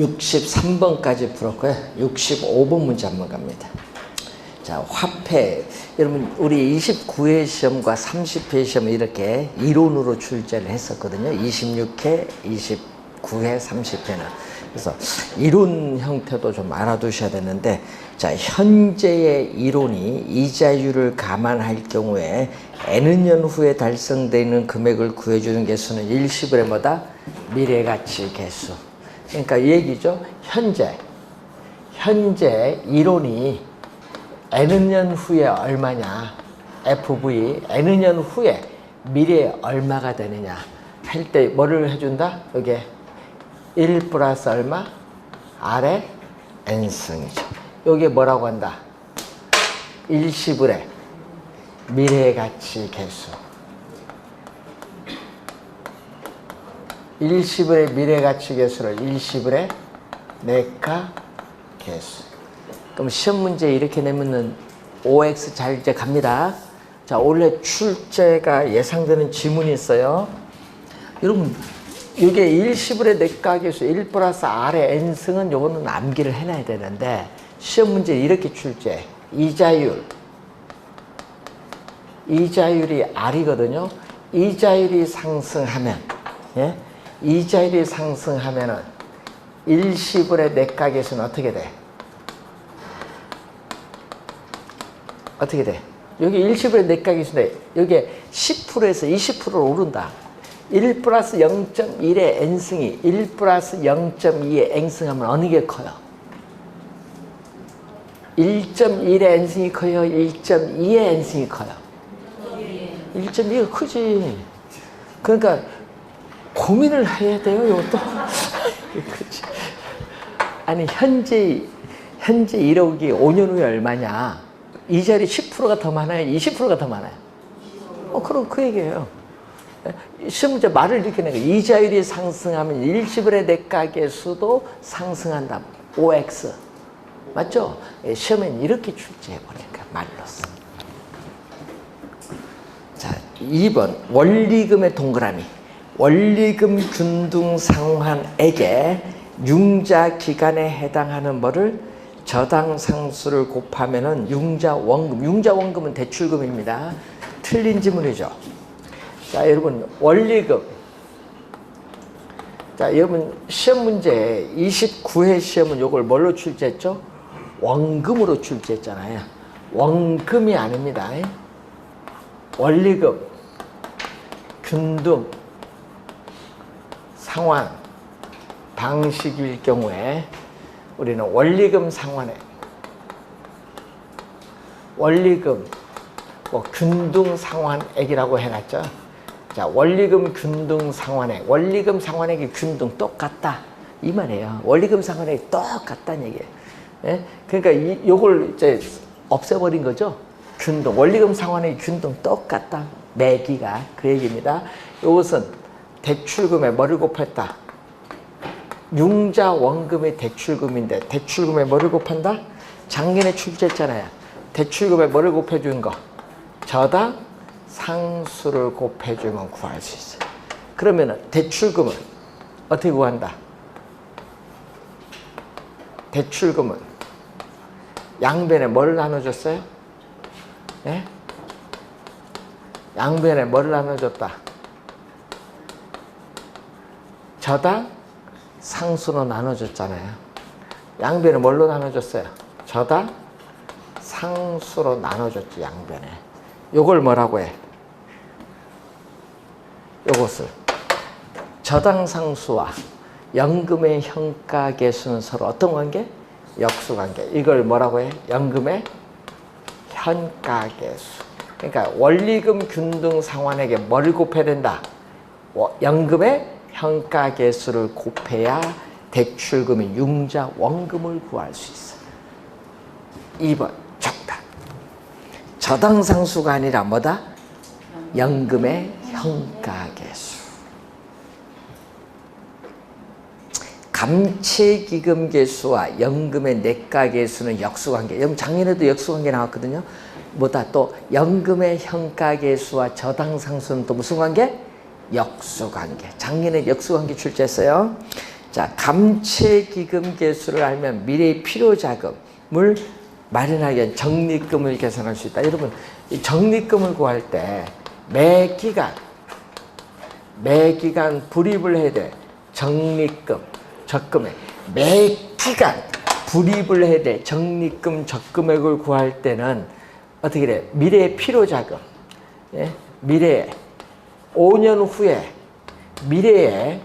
63번까지 풀었고요. 65번 문제 한번 갑니다. 자, 화폐. 여러분, 우리 29회 시험과 30회 시험을 이렇게 이론으로 출제를 했었거든요. 26회, 29회, 30회는. 그래서 이론 형태도 좀 알아두셔야 되는데, 자, 현재의 이론이 이자율을 감안할 경우에 N은 년 후에 달성되는 금액을 구해주는 개수는 일시불의 뭐다? 미래가치 개수. 그러니까 이 얘기죠. 현재 이론이 N은 년 후에 얼마냐? FV, N은 년 후에 미래에 얼마가 되느냐? 할 때 뭐를 해준다? 여기 1 플러스 얼마? R의 N승이죠. 여기에 뭐라고 한다? 일시불의 미래가치 개수. 일시불의 미래가치 개수를 일시불의 내가 개수. 그럼 시험 문제 이렇게 내면은 OX 잘 이제 갑니다. 자, 원래 출제가 예상되는 지문이 있어요. 여러분, 이게 일시불의 내가 개수 1 플러스 R의 N승은 요거는 암기를 해놔야 되는데, 시험 문제 이렇게 출제. 이자율이 R이거든요. 이자율이 상승하면, 예? 이자율이 상승하면은 일시불의 내가 개수는 어떻게 돼? 어떻게 돼? 여기 일시불의 내가 개수인데, 여기 10%에서 20%로 오른다. 1 플러스 0.1의 N승이 1 플러스 0.2의 N승하면 어느 게 커요? 1.1의 N승이 커요? 1.2의 N승이 커요? 1.2가 크지. 그러니까 고민을 해야 돼요, 이것도. 그렇지. 아니, 현재 1억이 5년 후에 얼마냐? 이자율이 10%가 더 많아요? 20%가 더 많아요? 그럼 그 얘기예요. 시험 문제 말을 이렇게 내요. 이자율이 상승하면 일시불의 내가 개수도 상승한다. OX. 맞죠? 시험엔 이렇게 출제해버리니까, 말로써. 자, 2번. 원리금의 동그라미. 원리금 균등 상환액의 융자 기간에 해당하는 뭐를 저당 상수를 곱하면은 융자 원금. 융자 원금은 대출금입니다. 틀린 지문이죠. 자, 여러분, 원리금. 자, 여러분, 시험 문제 29회 시험은 요걸 뭘로 출제했죠? 원금으로 출제했잖아요. 원금이 아닙니다. 원리금, 균등, 상환 방식일 경우에 우리는 원리금 상환액, 원리금, 균등 상환액이라고 해놨죠. 자, 원리금 균등 상환액. 원리금 상환액이 균등 똑같다. 이 말이에요. 원리금 상환액이 똑같다는 얘기예요. 예? 그러니까 요걸 이제 없애버린 거죠. 균등. 원리금 상환액이 균등 똑같다. 매기가. 그 얘기입니다. 요것은 대출금에 뭐를 곱했다? 융자 원금의 대출금인데, 대출금에 뭐를 곱한다? 작년에 출제했잖아요. 대출금에 뭐를 곱해준 거? 저당 상수를 곱해주면 구할 수 있어요. 그러면은 대출금은 어떻게 구한다? 대출금은 양변에 뭐를 나눠줬어요? 예? 양변에 뭐를 나눠줬다? 저당 상수로 나눠줬잖아요. 양변에 뭘로 나눠줬어요? 저당 상수로 나눠줬지, 양변에. 요걸 뭐라고 해? 요것을 저당상수와 연금의 현가계수는 서로 어떤 관계? 역수관계. 이걸 뭐라고 해? 연금의 현가계수. 그러니까 원리금 균등 상환액에 뭐를 곱해야 된다? 연금의 현가계수를 곱해야 대출금의 융자 원금을 구할 수 있어. 2번 정답. 저당상수가 아니라 뭐다? 연금의 현가계수. 감채기금계수와 연금의 내가계수는 역수관계. 여러분 작년에도 역수관계 나왔거든요. 뭐다? 또 연금의 현가계수와 저당상수는 또 무슨 관계? 역수관계. 작년에 역수관계 출제했어요. 자, 감채기금 계수를 알면 미래의 필요자금을 마련하기 위한 적립금을 계산할 수 있다. 여러분, 이 적립금을 구할 때 매 기간 불입을 해야 돼. 적립금, 적금액. 매 기간 불입을 해야 돼. 적립금, 적금액을 구할 때는 어떻게 돼? 미래의 필요자금. 예? 미래에 5년 후에 미래의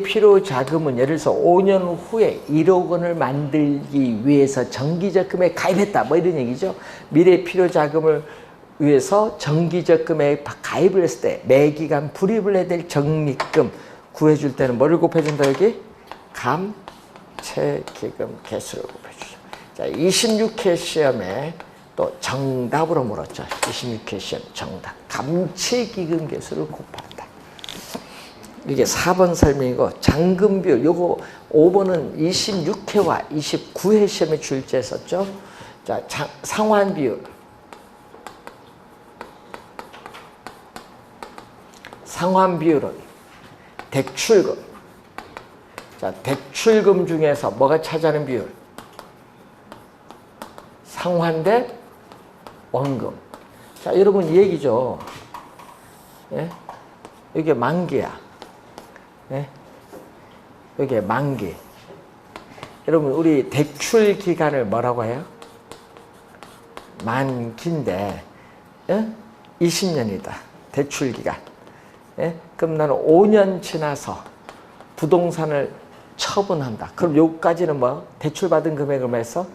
필요자금은 예를 들어서 5년 후에 1억 원을 만들기 위해서 정기적금에 가입했다. 뭐 이런 얘기죠. 미래의 필요자금을 위해서 정기적금에 가입을 했을 때 매기간 불입을 해야 될 적립금 구해줄 때는 뭐를 곱해준다 여기? 감채기금 개수를 곱해주죠. 자, 26회 시험에 또 정답으로 물었죠. 26회 시험 정답. 감채기금 개수를 곱한다. 이게 4번 설명이고 잔금 비율 요거 5번은 26회와 29회 시험에 출제했었죠. 자, 상환 비율. 상환 비율은 대출금. 자, 대출금 중에서 뭐가 차지하는 비율? 상환 대 원금. 자, 여러분 이 얘기죠. 예? 이게 만기야. 예? 이게 만기. 여러분 우리 대출 기간을 뭐라고 해요? 만기인데 예? 20년이다. 대출 기간. 예? 그럼 나는 5년 지나서 부동산을 처분한다. 그럼 요까지는 뭐 대출받은 금액을 해서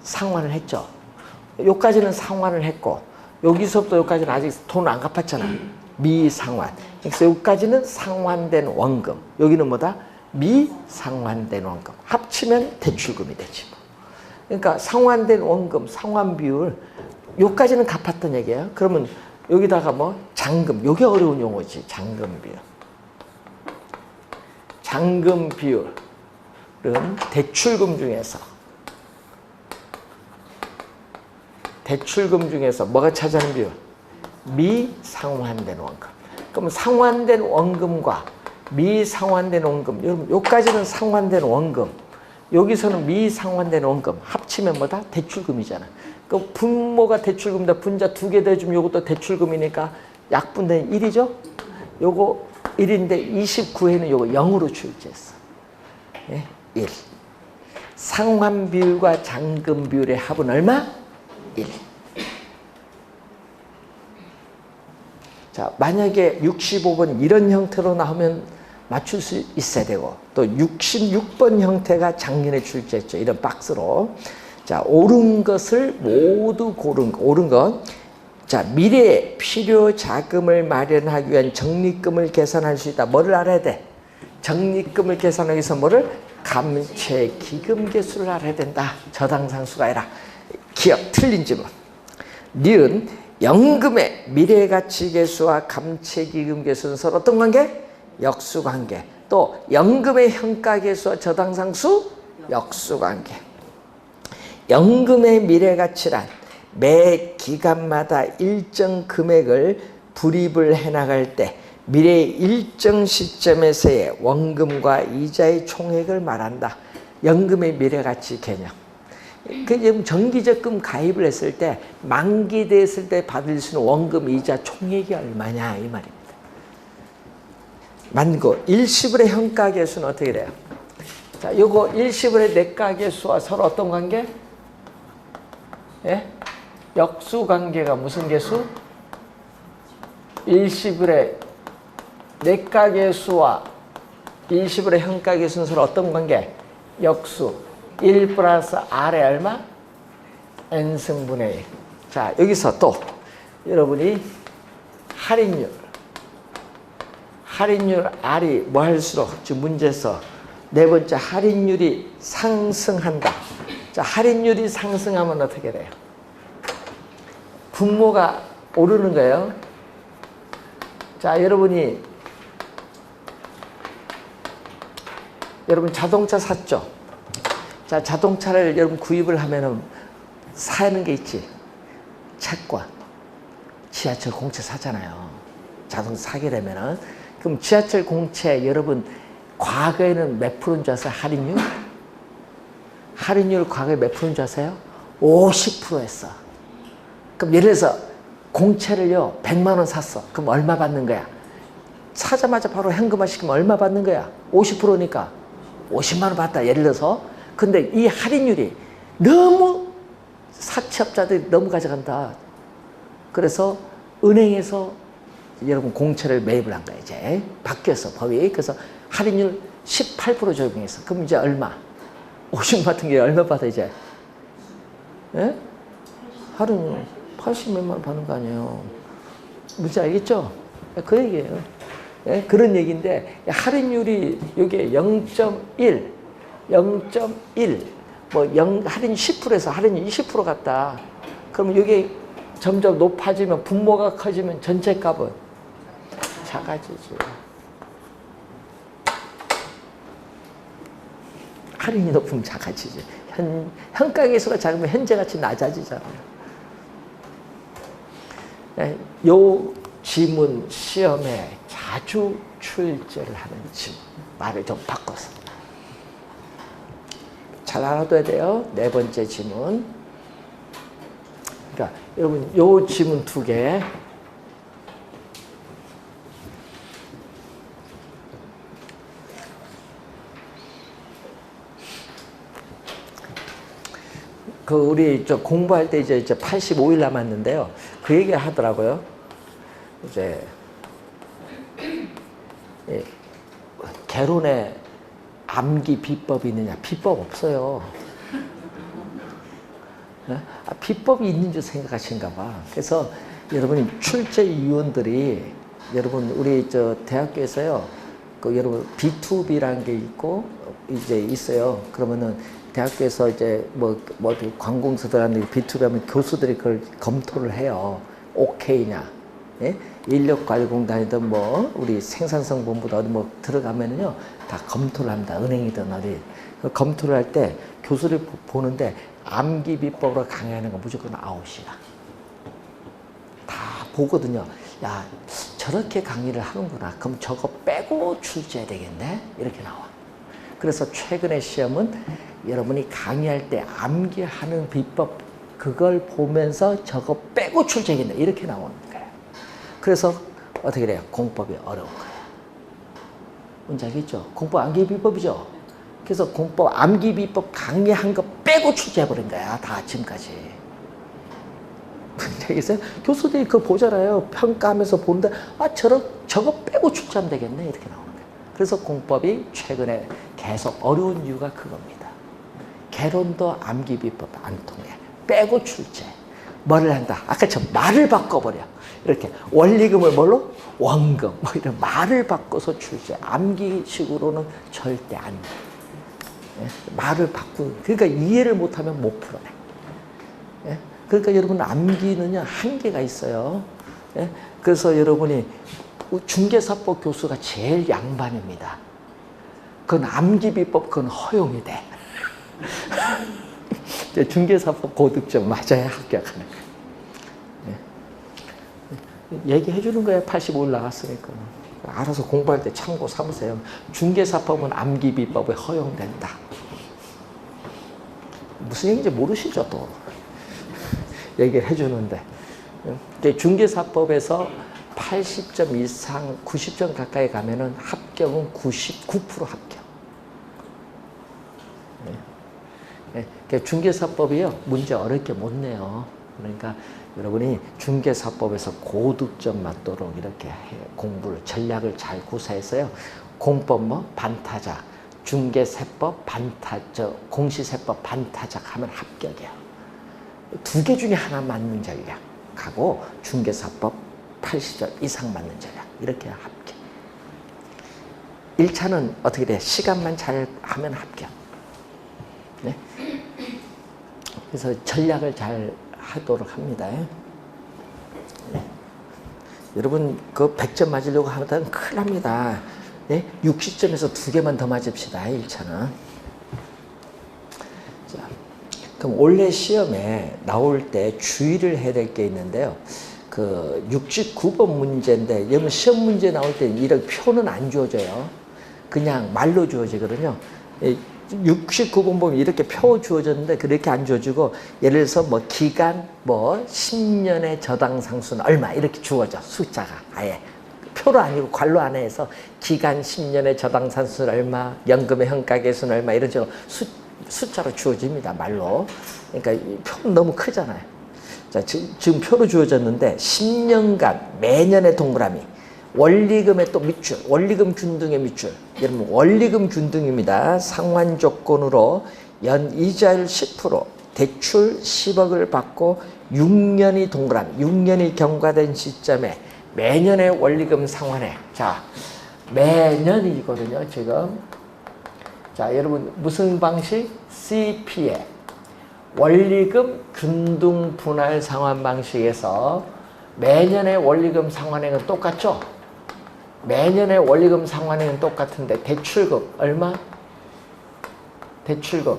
상환을 했죠. 요까지는 상환을 했고 여기서부터 여기까지는 아직 돈 안 갚았잖아. 미상환. 그래서 여기까지는 상환된 원금. 여기는 뭐다? 미상환된 원금. 합치면 대출금이 되지. 그러니까 상환된 원금, 상환 비율 여기까지는 갚았던 얘기예요. 그러면 여기다가 뭐 잔금. 요게 어려운 용어지. 잔금 비율. 잔금 비율은 대출금 중에서 뭐가 차지하는 비율? 미상환된 원금. 그럼 상환된 원금과 미상환된 원금, 여러분 여기까지는 상환된 원금, 여기서는 미상환된 원금 합치면 뭐다? 대출금이잖아. 그 분모가 대출금이다. 분자 2개 더해주면 요것도 대출금이니까 약분된 1이죠? 요거 1인데 29회는 요거 0으로 출제했어. 예? 1. 상환 비율과 잔금 비율의 합은 얼마? 1. 자, 만약에 65번 이런 형태로 나오면 맞출 수 있어야 되고, 또 66번 형태가 작년에 출제했죠. 이런 박스로. 자, 옳은 것을 모두 고른 거. 옳은 것. 자, 미래에 필요 자금을 마련하기 위한 적립금을 계산할 수 있다. 뭐를 알아야 돼? 적립금을 계산하기 위해서 뭐를? 감채기금 개수를 알아야 된다. 저당상수가 아니라. 기억, 틀린 질문. 니은 연금의 미래가치 계수와 감채기금 계수는 서로 어떤 관계? 역수관계. 또 연금의 현가계수와 저당상수? 역수관계. 연금의 미래가치란 매 기간마다 일정 금액을 불입을 해나갈 때 미래의 일정 시점에서의 원금과 이자의 총액을 말한다. 연금의 미래가치 개념. 그 정기적금 가입을 했을 때 만기됐을 때 받을 수 있는 원금 이자 총액이 얼마냐 이 말입니다. 만고 일시불의 현가계수는 어떻게 돼요? 자, 요거 일시불의 내가계수와 서로 어떤 관계? 예? 역수관계가 무슨 계수? 일시불의 내가계수와 일시불의 현가계수는 서로 어떤 관계? 역수. 1 플러스 R의 얼마? N승분의 1. 자, 여기서 또 여러분이 할인율 R이 뭐 할수록 지금 문제에서 네 번째 할인율이 상승한다. 자, 할인율이 상승하면 어떻게 돼요? 분모가 오르는 거예요. 자, 여러분 자동차 샀죠? 자, 자동차를 여러분 구입을 하면은 사는 게 있지. 채권, 지하철 공채 사잖아요. 자동차 사게 되면은. 그럼 지하철 공채 여러분 과거에는 몇 프로인 줄 아세요? 할인율? 할인율 과거에 몇 프로인 줄 아세요? 50%였어. 그럼 예를 들어서 공채를요 100만 원 샀어. 그럼 얼마 받는 거야? 사자마자 바로 현금화 시키면 얼마 받는 거야? 50%니까 50만 원 받다 예를 들어서. 근데 이 할인율이 너무 사채업자들이 너무 가져간다. 그래서 은행에서 여러분 공채를 매입을 한 거야. 이제 바뀌었어 법이. 그래서 할인율 18% 적용했어. 그럼 이제 얼마? 50만 같은 게 얼마 받아 이제? 예? 할인율 80몇만 원 받는 거 아니에요. 뭔지 알겠죠? 그 얘기예요. 예? 그런 얘기인데 할인율이 이게 0.1, 0.1, 할인 10%에서 할인 20% 갔다. 그러면 이게 점점 높아지면 분모가 커지면 전체 값은 작아지지. 할인이 높으면 작아지지. 현가계수가 작으면 현재가치 낮아지잖아요. 요 지문 시험에 자주 출제를 하는 지문. 말을 좀 바꿔서. 잘 알아둬야 돼요. 네 번째 지문. 그러니까 여러분 요 지문 두 개. 우리 공부할 때 이제 85일 남았는데요. 그 얘기 하더라고요. 이제 개론에 암기 비법이 있느냐? 비법 없어요. 비법이 있는 줄 생각하신가 봐. 그래서 여러분이 출제위원들이 여러분 우리 대학교에서요. 여러분 B2B라는 게 있고 이제 있어요. 그러면은 대학교에서 이제 관공서들한테 B2B 하면 교수들이 그걸 검토를 해요. 오케이냐? 예? 인력관리공단이든 우리 생산성본부도 어디 들어가면은요 다 검토를 합니다. 은행이든 어디 검토를 할 때 교수를 보는데 암기 비법으로 강의하는 거 무조건 아웃이야. 다 보거든요. 야 저렇게 강의를 하는구나. 그럼 저거 빼고 출제해야 되겠네. 이렇게 나와. 그래서 최근의 시험은 여러분이 강의할 때 암기하는 비법 그걸 보면서 저거 빼고 출제하겠네. 이렇게 나오는 거예요. 그래서 어떻게 돼요? 공법이 어려운 거예요. 뭔지 알겠죠? 공법 암기 비법이죠? 그래서 공법 암기 비법 강의한 거 빼고 출제해버린 거야. 다 지금까지. 뭔지 알겠어요? 교수들이 그거 보잖아요. 평가하면서 보는데 저거 빼고 출제하면 되겠네. 이렇게 나오는 거예요. 그래서 공법이 최근에 계속 어려운 이유가 그겁니다. 개론도 암기 비법 안 통해. 빼고 출제. 뭐를 한다? 아까처럼 말을 바꿔버려. 이렇게 원리금을 뭘로? 원금. 이런 말을 바꿔서 출제. 암기식으로는 절대 안 돼. 말을 그러니까 이해를 못하면 못 풀어내. 그러니까 여러분 암기는요 한계가 있어요. 그래서 여러분이 중개사법 교수가 제일 양반입니다. 그건 암기 비법 그건 허용이 돼. 중개사법 고득점 맞아야 합격하는 거예요. 얘기해 주는 거예요. 85일 나갔으니까. 알아서 공부할 때 참고 삼으세요. 중개사법은 암기 비법에 허용된다. 무슨 얘기인지 모르시죠 또. 얘기를 해주는데. 중개사법에서 80점 이상 90점 가까이 가면은 합격은 99% 합격. 중개사법이요 문제 어렵게 못 내요. 그러니까 여러분이 중개사법에서 고득점 맞도록 이렇게 공부를 전략을 잘 구사해서요. 공법 반타작, 중개세법 공시세법 반타작 하면 합격이에요. 두 개 중에 하나 맞는 전략하고 중개사법 80점 이상 맞는 전략 이렇게 합격. 1차는 어떻게 돼? 시간만 잘 하면 합격. 네? 그래서 전략을 잘 하도록 합니다. 네. 여러분 그 100점 맞으려고 하면 큰일 납니다. 네? 60점에서 2개만 더 맞읍시다. 1차는. 자, 그럼 원래 시험에 나올 때 주의를 해야 될 게 있는데요. 그 69번 문제인데 여러분 시험 문제 나올 때 이런 표는 안 주어져요. 그냥 말로 주어지거든요. 69번 보면 이렇게 표 주어졌는데 그렇게 안 주어지고 예를 들어서 뭐 기간 뭐 10년의 저당 상수는 얼마 이렇게 주어져 숫자가 아예 표로 아니고 괄호 안에 해서 기간 10년의 저당 상수는 얼마 연금의 현가계수는 얼마 이런 식으로 숫자로 주어집니다 말로. 그러니까 이 표는 너무 크잖아요. 자, 지금 표로 주어졌는데 10년간 매년의 동그라미 원리금의 또 밑줄, 원리금 균등의 밑줄. 여러분 원리금 균등입니다. 상환 조건으로 연 이자율 10%, 대출 10억을 받고 6년이 동그라미, 6년이 경과된 시점에 매년의 원리금 상환액. 자, 매년이거든요, 지금. 자, 여러분 무슨 방식? CPA. 원리금 균등 분할 상환 방식에서 매년의 원리금 상환액은 똑같죠? 매년의 원리금 상환액은 똑같은데 대출금 얼마? 대출금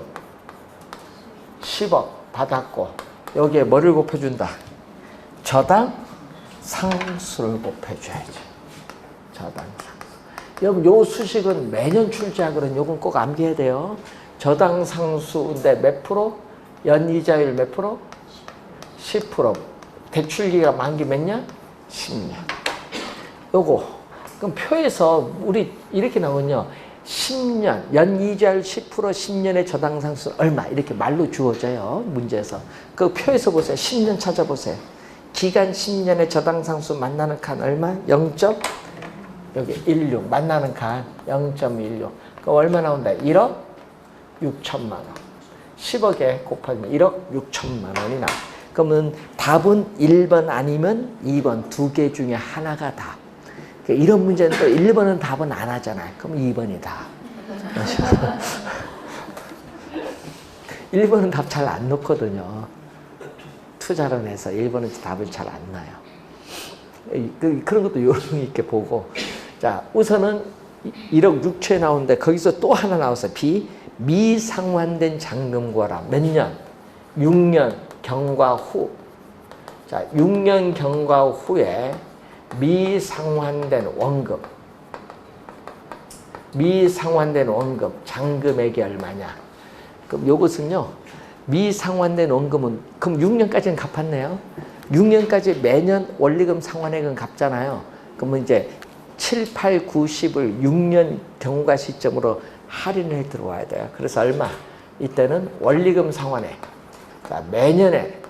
10억 받았고 여기에 뭐를 곱해준다? 저당 상수를 곱해줘야지. 저당 상수. 여러분 요 수식은 매년 출제하거든. 요건 꼭 암기해야 돼요. 저당 상수인데 몇 프로? 연이자율 몇 프로? 10%. 대출기가 만기 몇 년? 10년. 요거. 그럼 표에서 우리 이렇게 나오거든요. 10년, 연이자율 10%, 10년의 저당 상수 얼마 이렇게 말로 주어져요. 문제에서. 그 표에서 보세요. 10년 찾아보세요. 기간 10년의 저당 상수 만나는 칸 얼마? 0. 여기 16 만나는 칸 0.16. 그 얼마 나온다? 1억 6천만 원. 10억에 곱하면 1억 6천만 원이 나와. 그러면 답은 1번 아니면 2번 두 개 중에 하나가 답. 이런 문제는 또 1번은 답은 안 하잖아요. 그럼 2번이 답. 1번은 답 잘 안 넣거든요. 투자를 해서 1번은 답을 잘 안 나요. 그런 것도 요령 있게 보고. 자, 우선은 1억 6천에 나오는데 거기서 또 하나 나왔어요. B. 미상환된 잔금 구하라. 몇 년? 6년 경과 후. 자, 6년 경과 후에 미상환된 원금. 미상환된 원금. 잔금액이 얼마냐? 그럼 요것은요. 미상환된 원금은 그럼 6년까지는 갚았네요. 6년까지 매년 원리금 상환액은 갚잖아요. 그러면 이제 7, 8, 9, 10을 6년 경과 시점으로 할인을 들어와야 돼요. 그래서 얼마? 이때는 원리금 상환액. 자, 매년에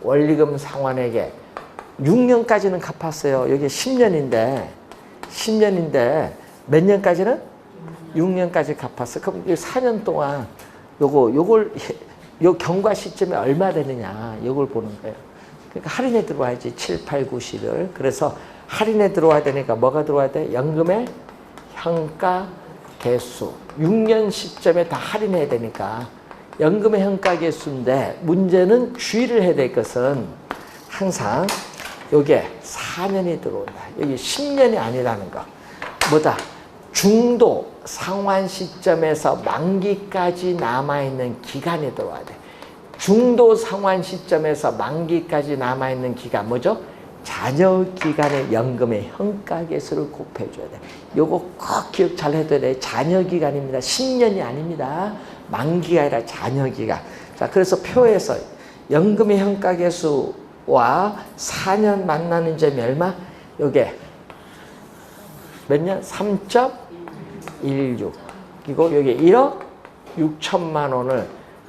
원리금 상환액에 6년까지는 갚았어요. 여기 10년인데 몇 년까지는? 6년까지 갚았어. 그럼 4년 동안 요 경과 시점에 얼마 되느냐, 요걸 보는 거예요. 그러니까 할인에 들어와야지, 7, 8, 9, 10을. 그래서 할인에 들어와야 되니까 뭐가 들어와야 돼? 연금의 현가 개수. 6년 시점에 다 할인해야 되니까 연금의 현가 개수인데 문제는 주의를 해야 될 것은 항상 요게 4년이 들어온다. 여기 10년이 아니라는 거. 뭐다? 중도 상환 시점에서 만기까지 남아있는 기간이 들어와야 돼. 중도 상환 시점에서 만기까지 남아있는 기간 뭐죠? 잔여 기간의 연금의 현가 개수를 곱해줘야 돼. 요거 꼭 기억 잘 해둬야 돼. 잔여 기간입니다. 10년이 아닙니다. 만기가 아니라 잔여 기간. 자, 그래서 표에서 연금의 현가 개수와 4년 만나는 점이 얼마? 요게 몇 년? 3.16. 이거 여기 1억 6천만 원을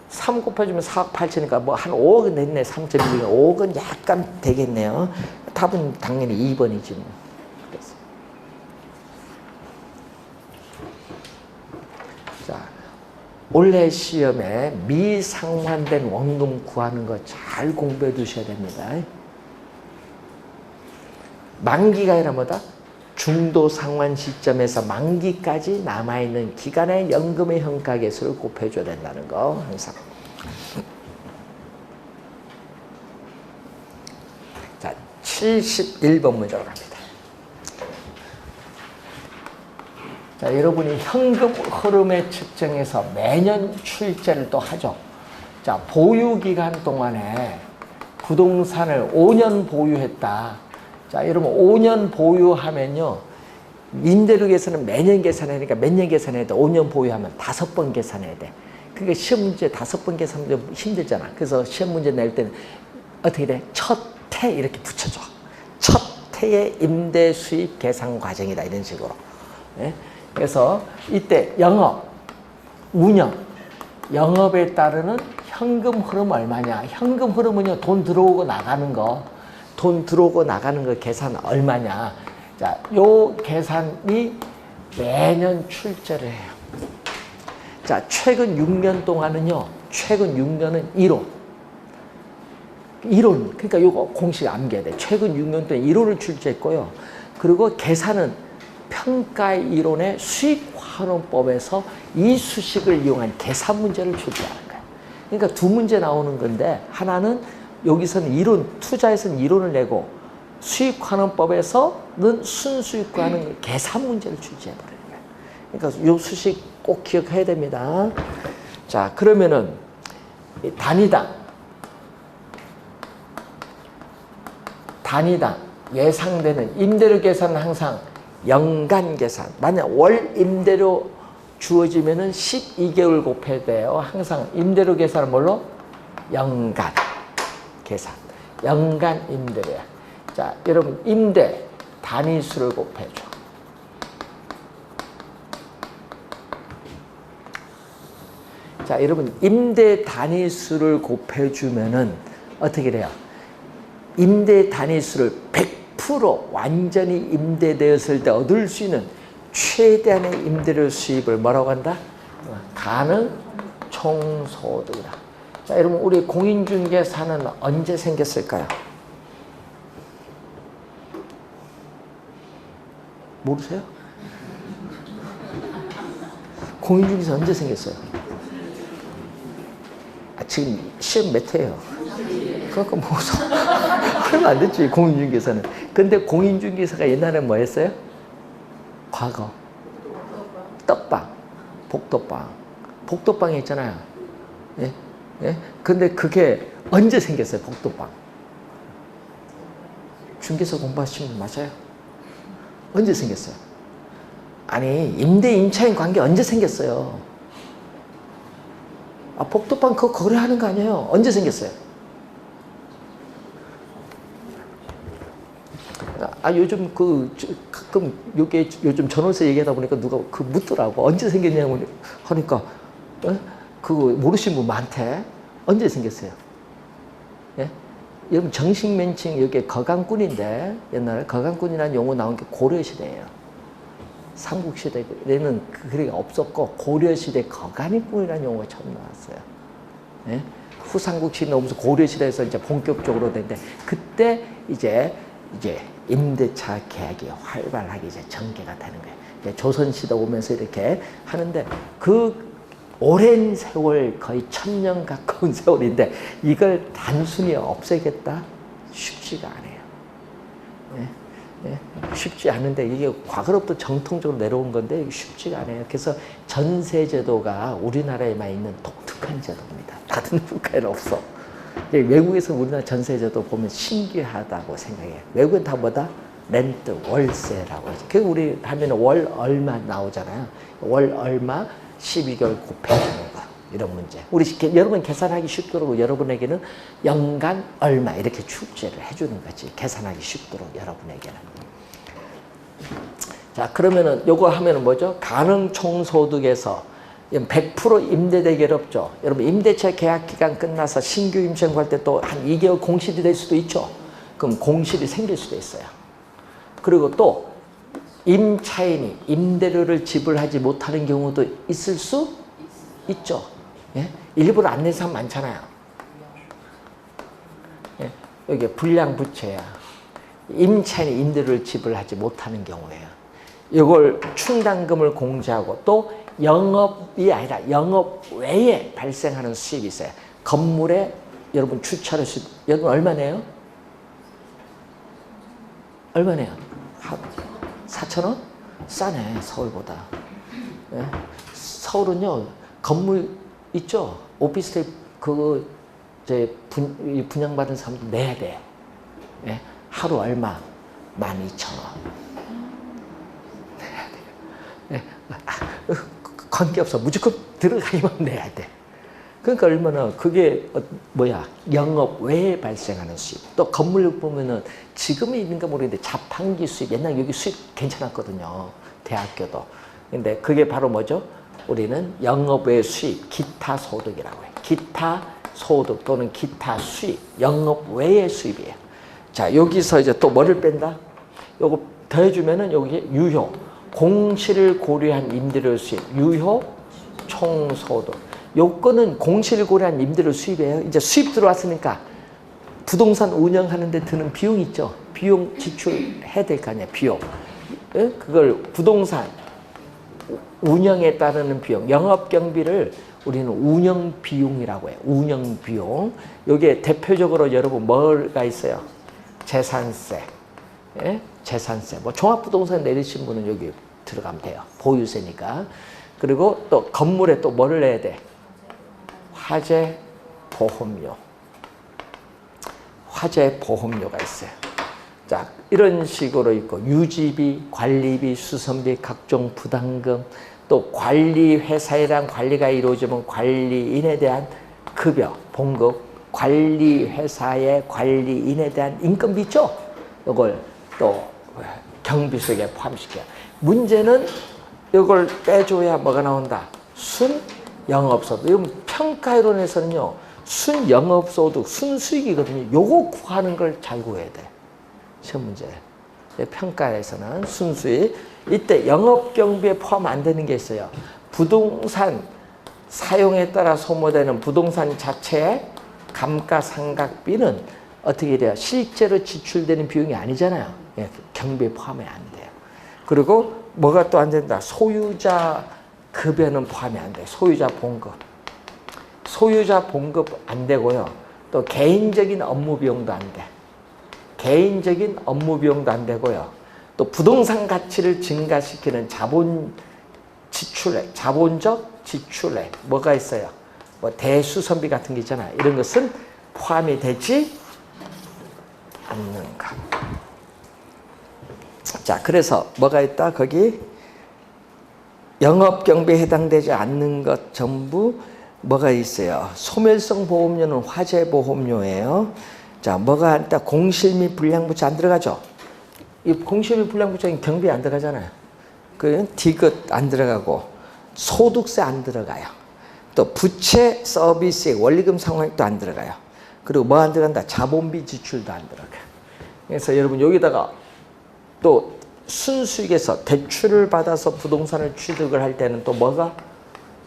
3 곱해주면 4억 8천이니까 뭐 한 5억은 됐네. 3.16. 5억은 약간 되겠네요. 답은 당연히 2번이지 뭐. 자, 올해 시험에 미상환된 원금 구하는 거 잘 공부해 두셔야 됩니다. 만기가 아니라 뭐다? 중도 상환 시점에서 만기까지 남아있는 기간의 연금의 현가 개수를 곱해줘야 된다는 거 항상. 자, 71번 문제로 갑니다. 자, 여러분이 현금 흐름의 측정에서 매년 출제를 또 하죠. 자, 보유기간 동안에 부동산을 5년 보유했다. 자, 여러분 5년 보유하면요. 임대료 계산은 매년 계산하니까 몇 년 계산해야 돼. 5년 보유하면 5번 계산해야 돼. 그러니까 시험 문제 5번 계산하면 힘들잖아. 그래서 시험 문제 낼 때는 어떻게 돼? 첫 태 이렇게 붙여줘. 첫 태의 임대 수입 계산 과정이다. 이런 식으로. 네? 그래서 이때 영업, 운영, 영업에 따르는 현금 흐름 얼마냐. 현금 흐름은요, 돈 들어오고 나가는 거, 계산 얼마냐. 자, 요 계산이 매년 출제를 해요. 자, 최근 6년 동안은요, 최근 6년은 이론, 그러니까 요거 공식 암기해야 돼. 최근 6년 동안 이론을 출제했고요. 그리고 계산은 평가의 이론의 수익환원법에서 이 수식을 이용한 계산 문제를 출제하는 거예요. 그러니까 두 문제 나오는 건데, 하나는 여기서는 이론, 투자에서는 이론을 내고, 수익환원법에서는 순수익과 하는 계산 문제를 출제해버리는 거예요. 그러니까 요 수식 꼭 기억해야 됩니다. 자, 그러면은 단위당 예상되는 임대료 계산은 항상 연간 계산. 만약 월 임대료 주어지면은 12개월 곱해야 돼요. 항상 임대료 계산은 뭘로? 연간 계산. 연간 임대료야. 자, 여러분 임대 단위수를 곱해줘. 자, 여러분 임대 단위수를 곱해주면은 어떻게 돼요? 임대 단위수를 100% 완전히 임대되었을 때 얻을 수 있는 최대한의 임대료 수입을 뭐라고 한다? 가능 총소득이다. 자, 여러분 우리 공인중개사는 언제 생겼을까요? 모르세요? 공인중개사 언제 생겼어요? 지금 시험 몇 회예요? 그러니까 뭐 얼마 안 됐지 공인중개사는. 근데 공인중개사가 옛날에 뭐 했어요? 과거 떡방, 복덕방이 있잖아요. 예? 예? 근데 그게 언제 생겼어요? 복덕방. 중개사 공부하시는 분 맞아요? 언제 생겼어요? 아니 임대 임차인 관계 언제 생겼어요? 아, 복덕방 그거 거래하는 거 아니에요? 언제 생겼어요? 아, 요즘 가끔 요게 요즘 전월세 얘기하다 보니까 누가 묻더라고. 언제 생겼냐고 하니까, 그거 모르시는 분 많대. 언제 생겼어요? 예? 여러분, 정식мен칭, 여기 거강꾼인데, 옛날에 거강꾼이라는 용어 나온 게 고려시대예요. 삼국시대에는 그게 없었고, 고려시대 거강꾼이라는 용어가 처음 나왔어요. 예? 후삼국시대 넘어서 고려시대에서 이제 본격적으로 됐는데, 그때 이제 임대차 계약이 활발하게 이제 전개가 되는 거예요. 이제 조선시대 오면서 이렇게 하는데, 그 오랜 세월, 거의 1000년 가까운 세월인데, 이걸 단순히 없애겠다? 쉽지가 않아요. 예? 예? 쉽지 않은데, 이게 과거로부터 정통적으로 내려온 건데, 쉽지가 않아요. 그래서 전세제도가 우리나라에만 있는 독특한 제도입니다. 다른 국가에는 없어. 외국에서 우리나라 전세제도 보면 신기하다고 생각해요. 외국은 다 뭐다? 렌트, 월세라고 하죠. 그 우리 하면 월 얼마 나오잖아요. 월 얼마 12개월 곱해주는 거. 이런 문제. 우리 여러분 계산하기 쉽도록 여러분에게는 연간 얼마 이렇게 출제를 해주는 거지. 계산하기 쉽도록 여러분에게는. 자, 그러면은 요거 하면은 뭐죠? 가능 총소득에서 100% 임대되기 어렵죠. 여러분 임대차 계약 기간 끝나서 신규 임차 구할 때 또 한 2개월 공실이 될 수도 있죠. 그럼 공실이 생길 수도 있어요. 그리고 또 임차인이 임대료를 지불하지 못하는 경우도 있을 수 있죠. 예? 일부러 안 낸 사람 많잖아요. 예? 여기 불량부채야. 임차인이 임대료를 지불하지 못하는 경우예요. 이걸 충당금을 공제하고 또 영업이 아니라 영업 외에 발생하는 수입이 있어요. 건물에 여러분 주차를 여러분 얼마 내요? 얼마 내요? 4,000원? 싸네 서울보다. 네? 서울은요 건물 있죠? 오피스텔 그거 이제 분양받은 사람도 내야 돼. 네? 하루 얼마? 12,000원. 관계없어. 무조건 들어가야만 내야 돼. 그러니까 얼마나 그게 영업 외에 발생하는 수입. 또 건물을 보면은 지금이 있는가 모르겠는데 자판기 수입. 옛날 여기 수입 괜찮았거든요. 대학교도. 근데 그게 바로 뭐죠? 우리는 영업 외 수입, 기타 소득이라고 해요. 기타 소득 또는 기타 수입, 영업 외의 수입이에요. 자, 여기서 이제 또 뭐를 뺀다? 요거 더해주면은 여기 유효, 공시를 고려한 임대료 수입, 유효 총소득. 요거는 공시를 고려한 임대료 수입이에요. 이제 수입 들어왔으니까 부동산 운영하는데 드는 비용 있죠. 비용 지출해야 될 거 아니야. 비용. 그걸 부동산 운영에 따르는 비용, 영업 경비를 우리는 운영 비용이라고 해요. 운영 비용. 여기에 대표적으로 여러분 뭐가 있어요? 재산세. 예? 재산세. 뭐 종합부동산 내리신 분은 여기 들어가면 돼요. 보유세니까. 그리고 또 건물에 또 뭐를 내야 돼? 화재 보험료. 화재 보험료가 있어요. 자, 이런 식으로 있고 유지비, 관리비, 수선비, 각종 부담금, 또 관리회사랑 관리가 이루어지면 관리인에 대한 급여, 봉급, 관리회사의 관리인에 대한 인건비 있죠? 이걸 또 경비 속에 포함시켜요. 문제는 이걸 빼줘야 뭐가 나온다? 순영업소득. 이건 평가이론에서는요, 순영업소득, 순수익이거든요. 요거 구하는 걸 잘 구해야 돼. 시험 문제. 평가에서는 순수익. 이때 영업경비에 포함 안 되는 게 있어요. 부동산 사용에 따라 소모되는 부동산 자체의 감가상각비는 어떻게 돼요? 실제로 지출되는 비용이 아니잖아요. 경비에 포함이 안 돼요. 그리고 뭐가 또 안 된다? 소유자 급여는 포함이 안 돼요. 소유자 봉급. 소유자 봉급 안 되고요. 또 개인적인 업무 비용도 안 돼. 개인적인 업무 비용도 안 되고요. 또 부동산 가치를 증가시키는 자본 지출액, 자본적 지출액 뭐가 있어요? 뭐 대수선비 같은 게 있잖아요. 이런 것은 포함이 되지 않는가. 자, 그래서 뭐가 있다? 거기 영업경비에 해당되지 않는 것 전부 뭐가 있어요? 소멸성 보험료는 화재 보험료예요. 자, 뭐가 있다? 공실 및 불량부채 안 들어가죠? 이 공실 및 불량부채는 경비에 안 들어가잖아요. 그 디귿 안 들어가고 소득세 안 들어가요. 또 부채 서비스액 원리금 상환액도 안 들어가요. 그리고 뭐 안 들어간다? 자본비 지출도 안 들어가요. 그래서 여러분 여기다가 또 순수익에서 대출을 받아서 부동산을 취득을 할 때는 또 뭐가?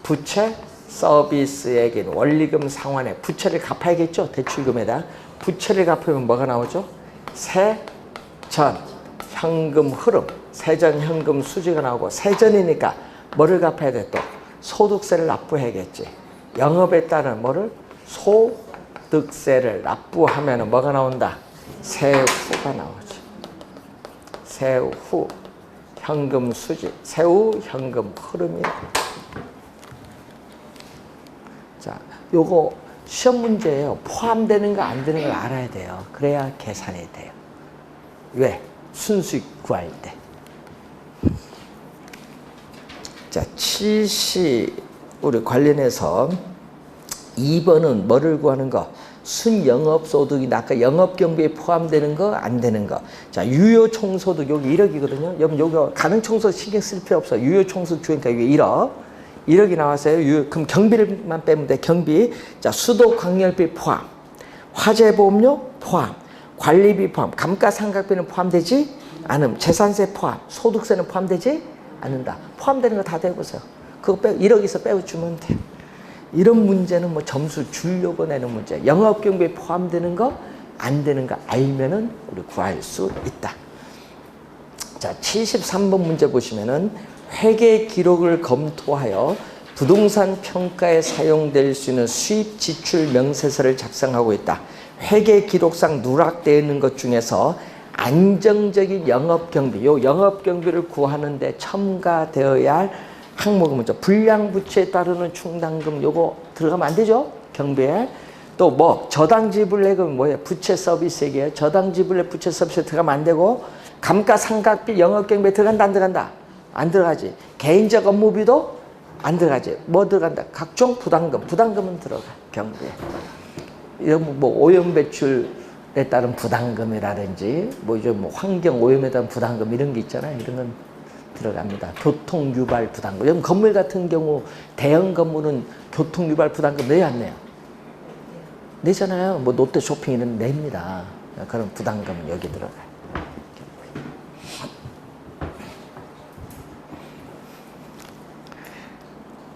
부채 서비스액인 원리금 상환액. 부채를 갚아야겠죠? 대출금에다. 부채를 갚으면 뭐가 나오죠? 세전 현금 흐름, 세전 현금 수지가 나오고, 세전이니까 뭐를 갚아야 돼? 또 소득세를 납부해야겠지. 영업에 따른 뭐를? 소득세를 납부하면 뭐가 나온다? 세후가 나오죠. 세후 현금 수지, 세후 현금 흐름이. 자, 요거 시험 문제예요. 포함되는 거 안 되는 걸 알아야 돼요. 그래야 계산이 돼요. 왜? 순수익 구할 때. 자, 70 우리 관련해서 2번은 뭐를 구하는 거? 순영업소득이나 아까 영업경비에 포함되는 거, 안 되는 거. 자, 유효총소득 여기 1억이거든요. 여러분 여기 가능총소득 신경 쓸 필요 없어. 유효총소득 주니까 이게 1억. 1억이 나왔어요. 그럼 경비만 빼면 돼. 경비. 자, 수도광열비 포함, 화재보험료 포함, 관리비 포함, 감가상각비는 포함되지 않음, 재산세 포함, 소득세는 포함되지 않는다. 포함되는 거 다 대보세요. 그거 1억에서 빼주면 돼요. 이런 문제는 뭐 점수 주려고 내는 문제. 영업경비에 포함되는 거, 안 되는 거 알면은 우리 구할 수 있다. 자, 73번 문제 보시면은 회계 기록을 검토하여 부동산 평가에 사용될 수 있는 수입 지출 명세서를 작성하고 있다. 회계 기록상 누락되어 있는 것 중에서 안정적인 영업경비, 요 영업경비를 구하는데 첨가되어야 할 항목은 뭐죠? 불량부채에 따르는 충당금 요거 들어가면 안 되죠? 경비에. 또 뭐 저당지불액은 뭐예요? 부채 서비스액이에요. 저당지불액 부채 서비스에 들어가면 안 되고, 감가상각비 영업경비에 들어간다 안 들어간다? 안 들어가지. 개인적 업무비도 안 들어가지. 뭐 들어간다? 각종 부담금. 부담금은 들어가, 경비에. 이런 뭐 오염 배출에 따른 부담금이라든지 뭐 환경 오염에 따른 부담금 이런 게 있잖아요. 이런 건 들어갑니다. 교통 유발 부담금. 여러분 건물 같은 경우 대형 건물은 교통 유발 부담금 내야 안 내요? 내잖아요. 뭐 롯데 쇼핑 이런 냅니다. 그런 부담금은 여기 들어가요.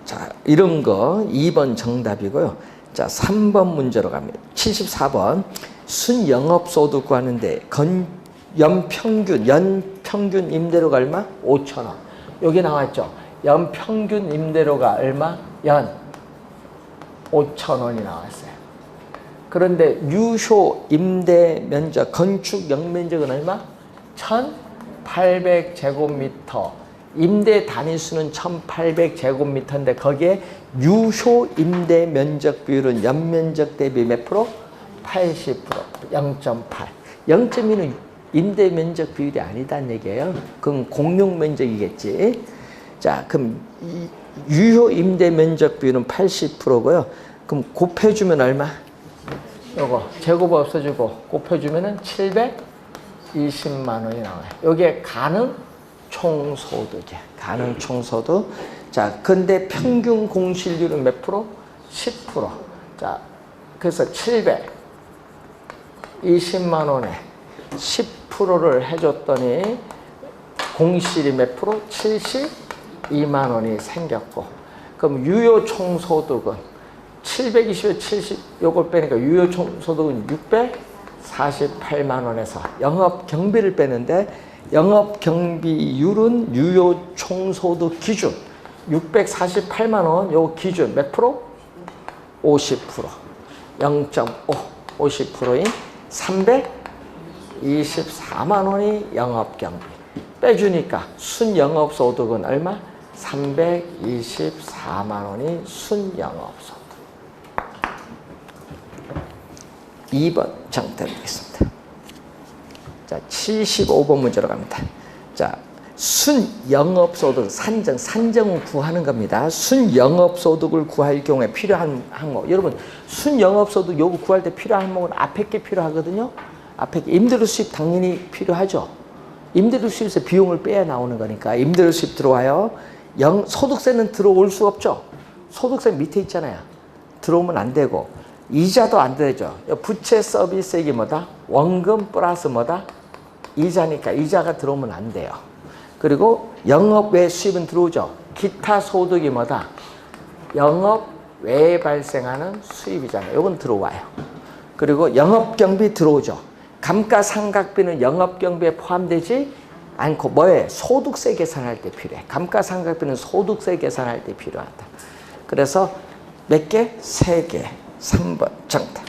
자, 이런 거 2번 정답이고요. 자, 3번 문제로 갑니다. 74번. 순영업소득 구하는데 연평균 임대료가 얼마? 5,000원. 여기 나왔죠. 연평균 임대료가 얼마? 연 5,000원이 나왔어요. 그런데 유효 임대 면적, 건축 영면적은 얼마? 1,800제곱미터. 임대 단위수는 1,800제곱미터인데 거기에 유효 임대 면적 비율은 연면적 대비 몇 프로? 80%. 0.8. 0.2는 임대 면적 비율이 아니다는 얘기예요. 그럼 공용 면적이겠지. 자, 그럼 유효 임대 면적 비율은 80%고요. 그럼 곱해주면 얼마? 요거 제곱 없어지고 곱해주면은 720만 원이 나와요. 요게 가능 총소득이야. 가능 총소득. 자, 근데 평균 공실률은 몇 프로? 10%. 자, 그래서 720만 원에 10%를 해줬더니 공실이 몇 프로? 72만 원이 생겼고, 그럼 유효 총소득은 720에 70 요걸 빼니까 유효 총소득은 648만 원에서 영업 경비를 빼는데 영업 경비율은 유효 총소득 기준 648만 원 요 기준 몇 프로? 50%. 0.5 50%인 324만 원이 영업 경비. 빼주니까 순영업소득은 얼마? 324만 원이 순영업소득. 2번 정답이겠습니다. 자, 75번 문제로 갑니다. 자, 순영업소득 산정은 구하는 겁니다. 순영업소득을 구할 경우에 필요한 항목. 여러분, 순영업소득 요거 구할 때 필요한 항목은 앞에 게 필요하거든요. 앞에 임대료 수입 당연히 필요하죠. 임대료 수입에서 비용을 빼야 나오는 거니까 임대료 수입 들어와요. 소득세는 들어올 수 없죠. 소득세 밑에 있잖아요. 들어오면 안 되고 이자도 안 되죠. 부채 서비스액이 뭐다? 원금 플러스 뭐다? 이자니까 이자가 들어오면 안 돼요. 그리고 영업 외 수입은 들어오죠. 기타 소득이 뭐다? 영업 외에 발생하는 수입이잖아요. 이건 들어와요. 그리고 영업 경비 들어오죠. 감가상각비는 영업 경비에 포함되지 않고 뭐에? 소득세 계산할 때 필요해. 감가상각비는 소득세 계산할 때 필요하다. 그래서 몇 개? 3개. 3번 정답.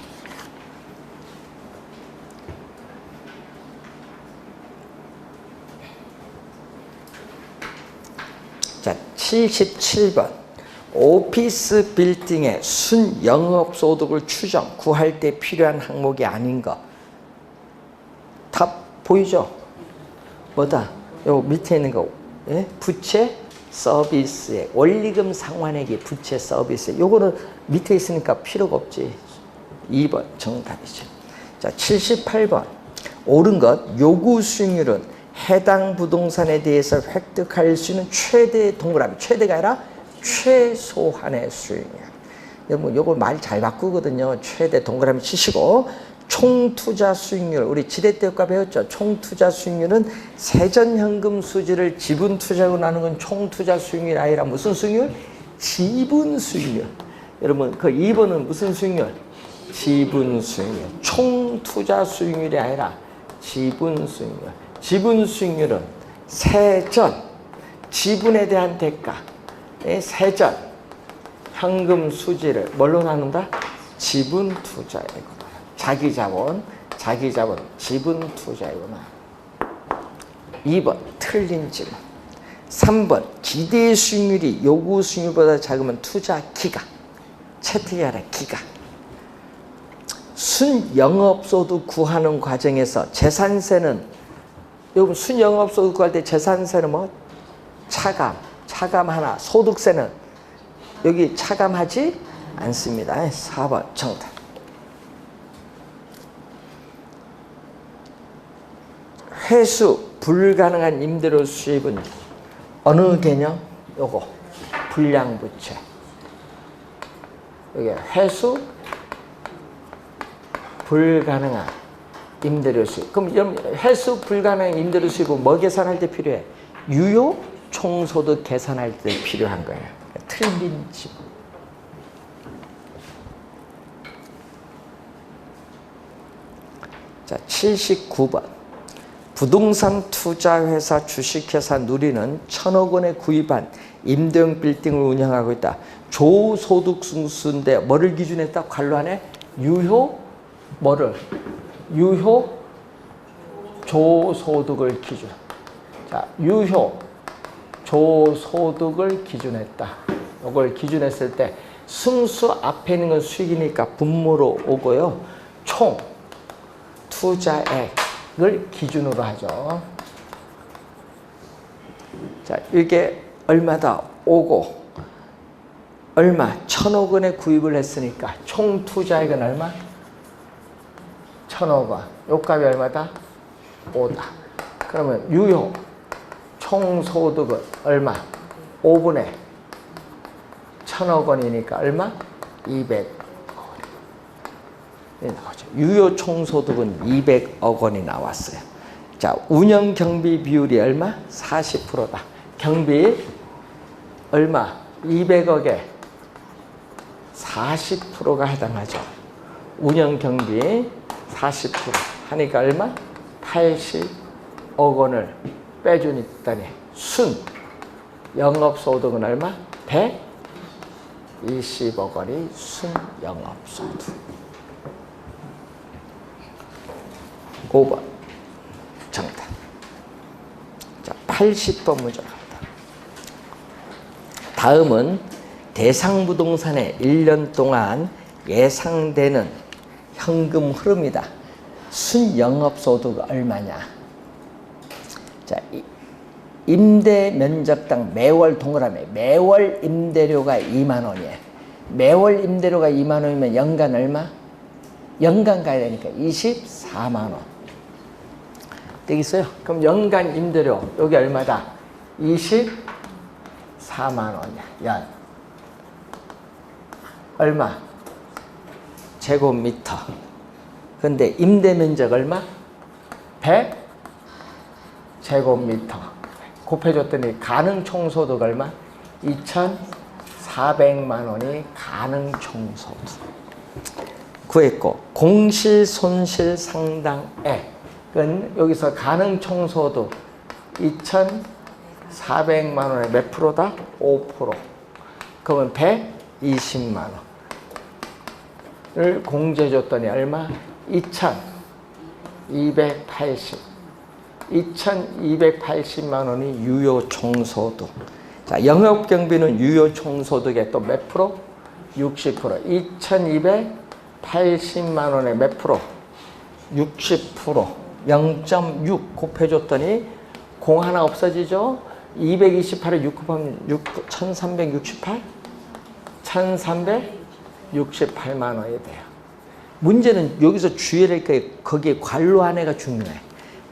자, 77번. 오피스 빌딩의 순영업소득을 구할 때 필요한 항목이 아닌 거. 답 보이죠? 뭐다? 요 밑에 있는 거. 예? 부채 서비스액, 원리금 상환액이 부채 서비스액. 요거는 밑에 있으니까 필요가 없지. 2번 정답이죠. 자, 78번. 옳은 것. 요구 수익률은 해당 부동산에 대해서 획득할 수 있는 최대 동그라미. 최대가 아니라 최소한의 수익이야. 여러분, 요거 말 잘 바꾸거든요. 최대 동그라미 치시고. 총투자 수익률, 우리 지대 때 효과 배웠죠. 총투자 수익률은 세전현금 수지를 지분 투자로 나누는 건 총투자 수익률이 아니라 무슨 수익률? 지분 수익률. 여러분, 그 2번은 무슨 수익률? 지분 수익률. 총투자 수익률이 아니라 지분 수익률. 지분 수익률은 세전, 지분에 대한 대가, 세전, 현금 수지를 뭘로 나눈다? 지분 투자이고. 자기 자본, 지분 투자이구나. 2번, 틀린 질문. 3번, 기대 수익률이 요구 수익률보다 작으면 투자 기간. 채택이 아니라 기간. 순영업소득 구하는 과정에서 재산세는, 여러분, 순영업소득 구할 때 재산세는 뭐? 차감 하나. 소득세는 여기 차감하지 않습니다. 4번 정답. 회수 불가능한 임대료 수입은 어느 개념? 요거 불량부채. 여기 회수 불가능한 임대료 수입. 그럼 회수 불가능한 임대료 수입은 뭐 계산할 때 필요해? 유효 총소득 계산할 때 필요한 거예요. 틀린 집. 자, 79번. 부동산 투자회사 주식회사 누리는 1,000억 원에 구입한 임대형 빌딩을 운영하고 있다. 조소득 순수인데 뭐를 기준했다? 관로안에 유효 뭐를? 유효 조소득을 기준. 자, 유효 조소득을 기준했다. 이걸 기준했을 때 승수 앞에 있는 건 수익이니까 분모로 오고요. 총 투자액을 기준으로 하죠. 자, 이게 얼마다? 오고 얼마? 1,000억 원에 구입을 했으니까 총 투자액은 얼마? 1,000억 원. 요 값이 얼마다? 5다. 그러면 유효 총소득은 얼마? 5분의 1,000억 원이니까 얼마? 200억 원이 나오죠. 유효 총소득은 200억 원이 나왔어요. 자, 운영 경비 비율이 얼마? 40%다. 경비 얼마? 200억에 40%가 해당하죠. 운영 경비 40% 하니까 얼마? 80억 원을 빼주니까 순 영업소득은 얼마? 120억 원이 순 영업소득. 5번 정답. 자, 80번 문제 갑니다. 다음은 대상부동산의 1년 동안 예상되는 현금 흐름이다. 순영업소득 얼마냐? 자, 임대 면적당 매월 동그라미. 매월 임대료가 2만 원이에요. 매월 임대료가 2만 원이면 연간 얼마? 연간 가야 되니까 24만 원. 되겠어요? 그럼 연간 임대료 여기 얼마다? 24만 원이야. 연. 얼마? 제곱미터. 근데 임대 면적 얼마? 100 제곱미터. 곱해줬더니 가능 총소득 얼마? 2,400만 원이 가능 총소득. 구했고 공실 손실 상당액은 여기서 가능 총소득 2,400만 원에 몇 프로다? 5%. 그러면 120만 원을 공제해줬더니 얼마? 2,280만 원이 유효 총소득. 자, 영업경비는 유효 총소득의 또 몇 프로? 60%. 2,280만 원에 몇 프로? 60%. 0.6 곱해줬더니 공 하나 없어지죠? 228에 6 곱하면 1,368? 1,368만 원이 돼요. 문제는 여기서 주의를 할 거예요. 거기에 관로안해가 중요해.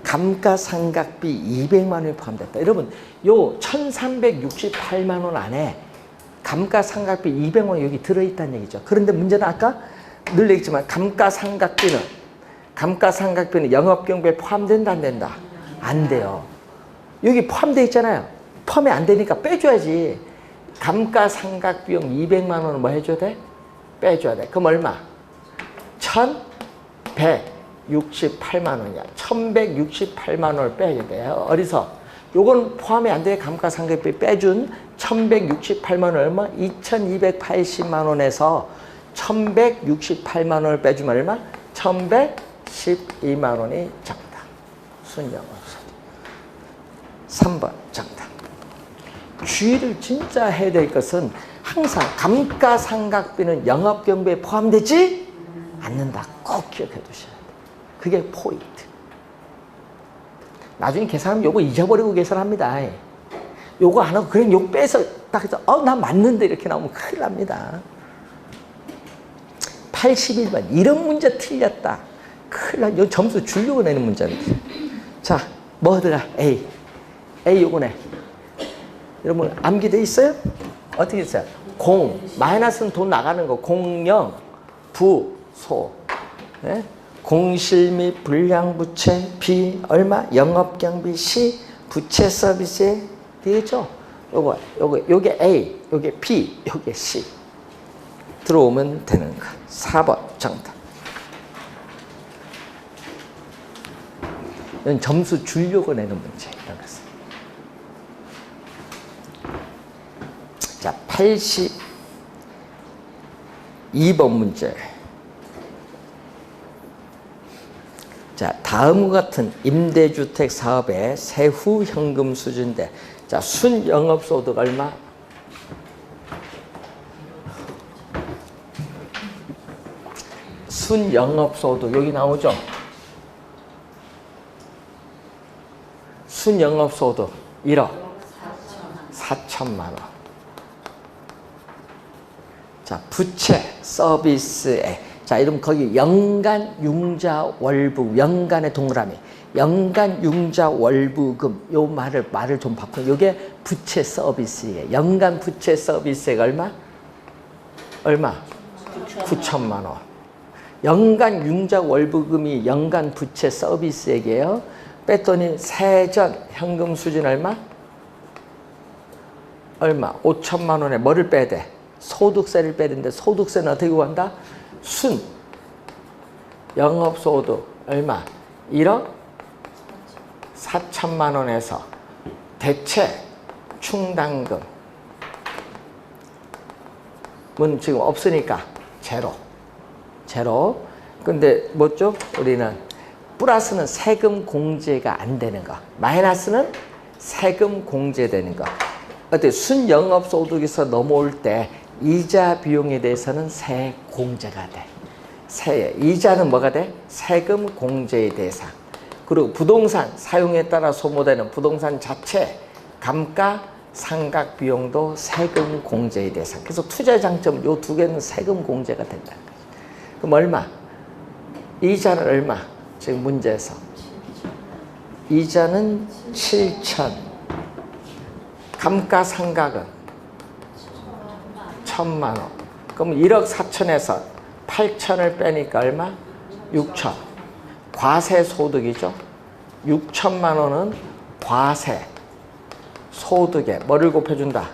감가상각비 200만 원이 포함됐다. 여러분, 요 1,368만 원 안에 감가상각비 200만 원 여기 들어있다는 얘기죠. 그런데 문제는 아까 늘 얘기했지만 감가상각비는 영업경비에 포함된다 안 된다? 안 돼요. 여기 포함되어 있잖아요. 포함이 안 되니까 빼줘야지. 감가상각 비용 200만 원을 뭐 해줘야 돼? 빼줘야 돼. 그럼 얼마? 1,168만 원이야. 1,168만 원을 빼야 돼요. 어디서? 요건 포함이 안 돼. 감가상각비 빼준 1,168만 원 얼마? 2,280만 원에서 1,168만 원을 빼주면 얼마? 1,112만 원이 정답. 순영업소득. 3번 정답. 주의를 진짜 해야 될 것은 항상 감가상각비는 영업경비에 포함되지 않는다. 꼭 기억해 두셔야 돼요. 그게 포인트. 나중에 계산하면 요거 잊어버리고 계산합니다. 요거 안 하고 그냥 요거 빼서 딱 해서 나 맞는데 이렇게 나오면 큰일 납니다. 81번 이런 문제 틀렸다. 큰일 나. 이거 점수 주려고 내는 문제입니다. 자, 뭐 하더라? A 요거네. 여러분 암기돼 있어요? 어떻게 있어요? 공, 마이너스는 돈 나가는 거. 공영, 부, 소. 네? 공실 및 불량부채, B 얼마? 영업경비, C 부채 서비스에 되겠죠? 요게 A, 요게 B, 요게 C. 들어오면 되는 거. 4번 정답. 이건 점수 주려고 내는 문제. 이런 것은. 자, 82번 문제. 자, 다음과 같은 임대주택 사업의 세후 현금 수준인데, 자, 순영업소득 얼마? 순영업소득 여기 나오죠? 순영업소득 1억 4천만 원. 자, 부채 서비스에, 자, 이러면 거기 연간 융자 월부, 연간의 동그라미, 연간 융자 월부금, 요 말을 좀 바꾸면 요게 부채 서비스에, 연간 부채 서비스가 얼마? 9천만 원. 연간 융자 월부금이 연간 부채 서비스액이에요. 뺐더니 세전 현금 수준 얼마? 5천만 원에 뭐를 빼야 돼? 소득세를 빼야 되는데, 소득세는 어떻게 구한다? 순 영업소득 얼마? 1억 4천만 원에서 대체 충당금은 지금 없으니까 제로. 근데 뭐죠? 우리는 플러스는 세금 공제가 안 되는 거, 마이너스는 세금 공제되는 거. 어때? 순영업소득에서 넘어올 때 이자 비용에 대해서는 세 공제가 돼. 이자는 뭐가 돼? 세금 공제의 대상. 그리고 부동산 사용에 따라 소모되는 부동산 자체 감가 상각 비용도 세금 공제의 대상. 그래서 투자의 장점은 이 두 개는 세금 공제가 된다는 거죠. 그럼 얼마? 이자는 얼마? 지금 문제에서 이자는 7천, 감가상각은 1,000만 원. 그럼 1억 4천에서 8천을 빼니까 얼마? 6천. 과세 소득이죠. 6천만 원은 과세 소득에 뭐를 곱해준다?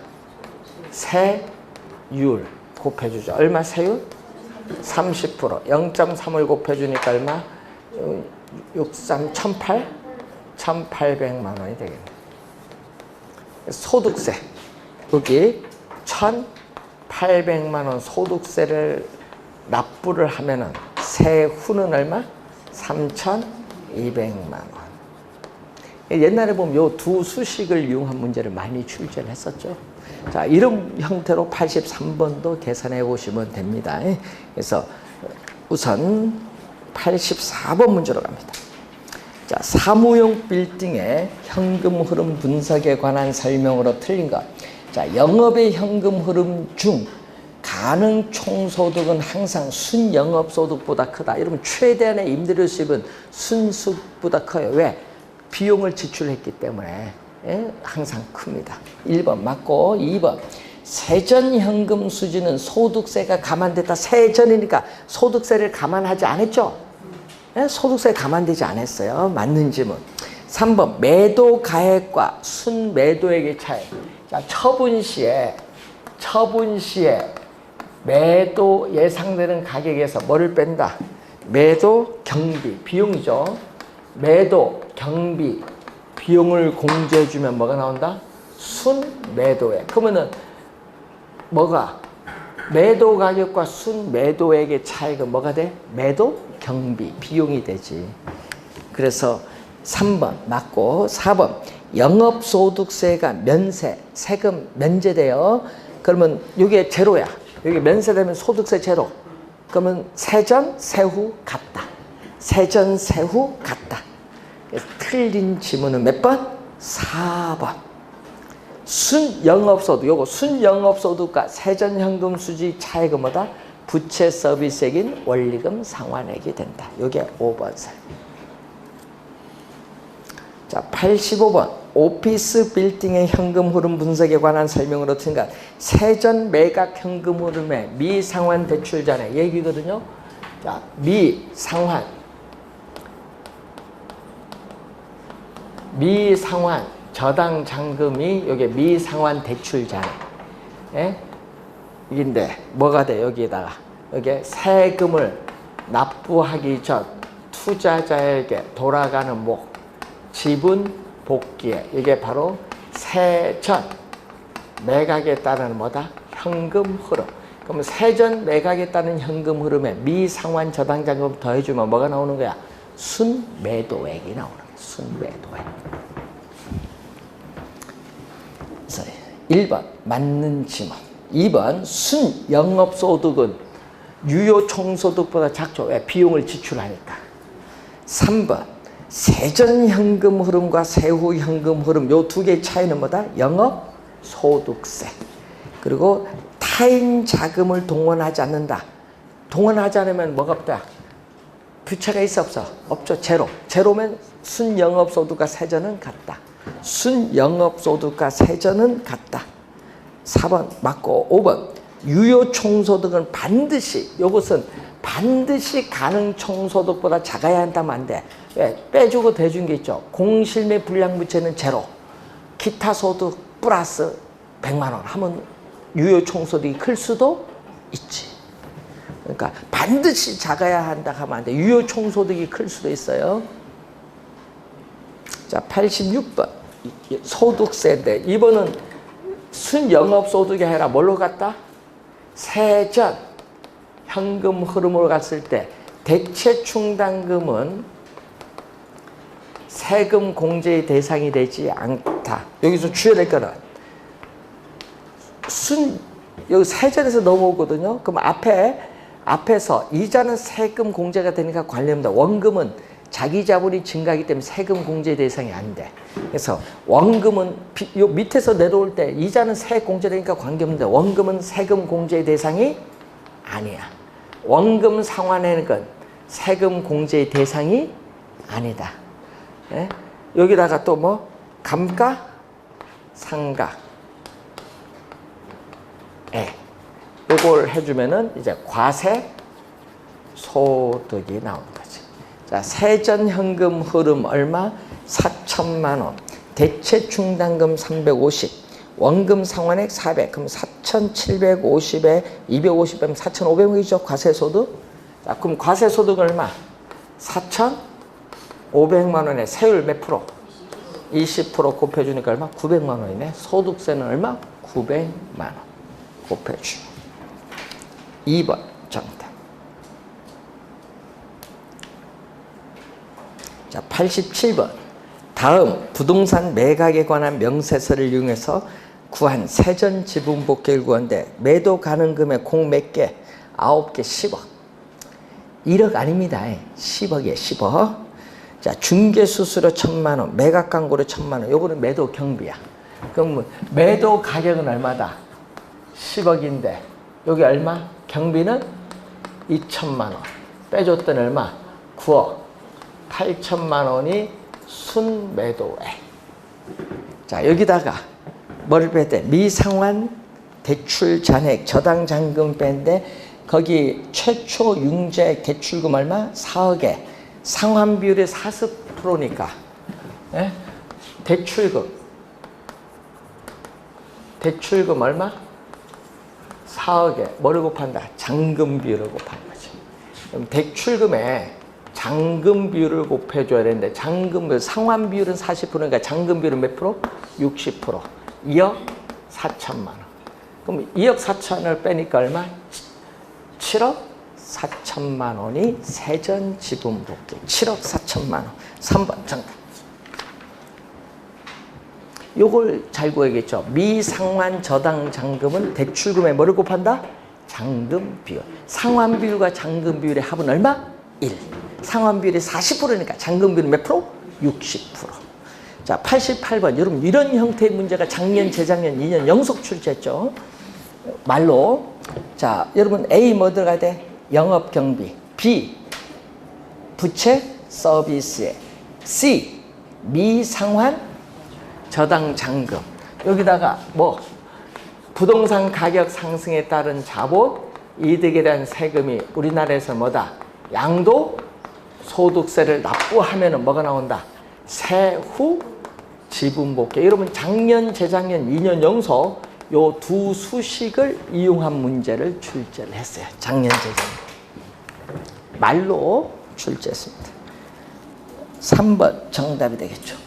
세율 곱해주죠. 얼마 세율? 30%. 0.3을 곱해주니까 얼마? 63, 1,800만 원이 되겠네. 소득세. 여기 1,800만 원 소득세를 납부를 하면은 세후는 얼마? 3,200만 원. 옛날에 보면 요 두 수식을 이용한 문제를 많이 출제를 했었죠. 자, 이런 형태로 83번도 계산해 보시면 됩니다. 그래서 우선 84번 문제로 갑니다. 자, 사무용 빌딩의 현금 흐름 분석에 관한 설명으로 틀린 것. 자, 영업의 현금 흐름 중 가능 총소득은 항상 순영업소득보다 크다. 여러분, 최대한의 임대료 수입은 순수익보다 커요. 왜? 비용을 지출했기 때문에 항상 큽니다. 1번 맞고, 2번 세전 현금 수준은 소득세가 감안됐다. 세전이니까 소득세를 감안하지 않았죠? 소득세 감안되지 않았어요. 맞는 질문. 3번 매도 가액과 순매도액의 차이. 자, 처분 시에 매도 예상되는 가격에서 뭐를 뺀다? 매도 경비 비용이죠. 매도 경비 비용을 공제해주면 뭐가 나온다? 순매도액. 그러면은 뭐가? 매도 가격과 순매도액의 차이가 뭐가 돼? 매도 경비 비용이 되지. 그래서 3번 맞고, 4번 영업소득세가 세금 면제돼요. 그러면 이게 제로야. 여기 면세되면 소득세 제로. 그러면 세전 세후 같다. 세전 세후 같다. 틀린 지문은 몇 번? 4번. 순영업소득, 요거 순영업소득과 세전현금 수지 차액은 뭐다? 부채 서비스액인 원리금 상환액이 된다. 요게 5번 살. 자, 85번. 오피스 빌딩의 현금 흐름 분석에 관한 설명으로 증가 세전 매각 현금 흐름의 미상환 대출 잔액 얘기거든요. 자, 미상환 저당 잔금이 여기 미상환 대출 잔액. 예? 이긴데 뭐가 돼? 여기에다가 여기 세금을 납부하기 전 투자자에게 돌아가는 목 지분 복귀에 이게 바로 세전 매각에 따른 뭐다? 현금 흐름. 그러면 세전 매각에 따른 현금 흐름에 미상환 저당 잔금 더해주면 뭐가 나오는 거야? 순매도액이 나오는 거야. 순매도액. 그래서 1번 맞는 지문. 2번 순영업소득은 유효총소득보다 작죠. 왜? 비용을 지출하니까. 3번 세전현금 흐름과 세후현금 흐름 요 두 개의 차이는 뭐다? 영업소득세. 그리고 타인 자금을 동원하지 않는다. 동원하지 않으면 뭐가 없다? 부채가 있어 없어? 없죠. 제로. 제로면 순영업소득과 세전은 같다. 순영업소득과 세전은 같다. 4번 맞고 5번 유효총소득은 반드시 요것은 반드시 가능 총소득보다 작아야 한다면 안 돼. 왜? 빼주고 대준 게 있죠. 공실매 불량부채는 제로. 기타 소득 플러스 100만 원 하면 유효총소득이 클 수도 있지. 그러니까 반드시 작아야 한다 하면 안 돼. 유효총소득이 클 수도 있어요. 자, 86번 소득세인데 이번은 순영업소득이 아니라 뭘로 갔다? 세전 현금 흐름으로 갔을 때 대체충당금은 세금 공제의 대상이 되지 않다. 여기서 주의할 거는 여기 세전에서 넘어오거든요. 그럼 앞에서 이자는 세금 공제가 되니까 관련된다. 원금은 자기 자본이 증가하기 때문에 세금 공제 대상이 안 돼. 그래서 원금은 요 밑에서 내려올 때 이자는 세액 공제되니까 관계없는데 원금은 세금 공제 대상이 아니야. 원금 상환하는 건 세금 공제 대상이 아니다. 예? 여기다가 또 뭐 감가, 상가, 요걸 해주면은 이제 과세 소득이 나오는 거지. 자, 세전 현금 흐름 얼마? 4천만 원. 대체 충당금 350. 원금 상환액 400. 그럼 4,750에 250이면 4,500이죠. 과세 소득. 자, 그럼 과세 소득 얼마? 4,500만 원에 세율 몇 프로? 20% 곱해주니까 얼마? 900만 원이네. 소득세는 얼마? 900만 원 곱해주. 2번 정답. 자, 87번. 다음 부동산 매각에 관한 명세서를 이용해서 구한 세전 지분 복귀를 구한데 매도 가능 금액 공 몇 개? 9개 10억. 1억 아닙니다. 10억이에요. 10억. 자, 중개 수수료 1,000만 원, 매각 광고료 1,000만 원. 요거는 매도 경비야. 그럼 매도 가격은 얼마다? 10억인데 여기 얼마? 경비는 2천만 원. 빼줬더니 얼마? 9억. 8천만 원이 순매도액. 자, 여기다가 뭐를 빼야 돼? 미상환 대출 잔액 저당 잔금 뺀데 거기 최초 융제 대출금 얼마? 4억에 상환 비율이 40%니까 예? 대출금 얼마? 4억에 뭐를 곱한다? 잔금 비율을 곱하는 거지. 그럼 대출금에 잔금 비율을 곱해줘야 되는데 잔금 비율, 상환 비율은 40%니까 잔금 비율은 몇 프로? 60%. 2억 4천만 원. 그럼 2억 4천을 빼니까 얼마? 7억 4천만 원이 세전 지분 복귀. 7억 4천만 원. 3번 정답. 요걸 잘 구해야겠죠. 미상환 저당 잔금은 대출금에 뭐를 곱한다? 잔금 비율. 상환 비율과 잔금 비율의 합은 얼마? 1. 상환 비율이 40%니까 잔금 비율은 몇 프로? 60%. 자, 88번. 여러분, 이런 형태의 문제가 작년, 재작년, 2년 연속 출제했죠. 말로. 자, 여러분, A 뭐 들어가야 돼? 영업 경비. B, 부채 서비스에. C, 미상환 저당 잔금. 여기다가 뭐 부동산 가격 상승에 따른 자본 이득에 대한 세금이 우리나라에서 뭐다? 양도 소득세를 납부하면은 뭐가 나온다? 세후 지분복귀. 여러분 작년, 재작년, 2년 연속 요 두 수식을 이용한 문제를 출제를 했어요. 작년, 재작년. 말로 출제했습니다. 3번 정답이 되겠죠.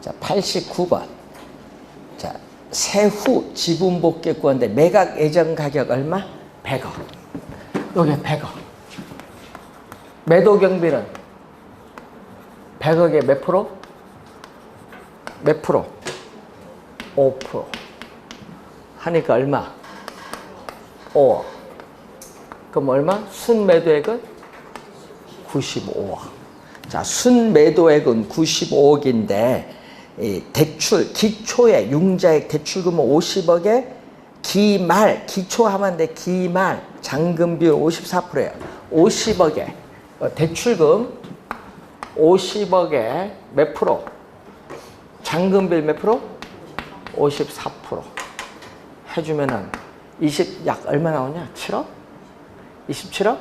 자, 89번. 자, 세후 지분복귀 구한데 매각 예정 가격 얼마? 100억. 여기 100억. 매도 경비는 100억에 몇 프로? 몇 프로? 5%. 하니까 얼마? 5억. 그럼 얼마? 순매도액은 95억. 자, 순매도액은 95억인데 대출, 기초에 융자액 대출금은 50억에 기말, 기초하면 돼. 기말, 잔금 비율 54%예요. 50억에 대출금 50억에 몇 프로? 잔금 비율 몇 프로? 54% 해주면은 약 얼마 나오냐? 7억? 27억?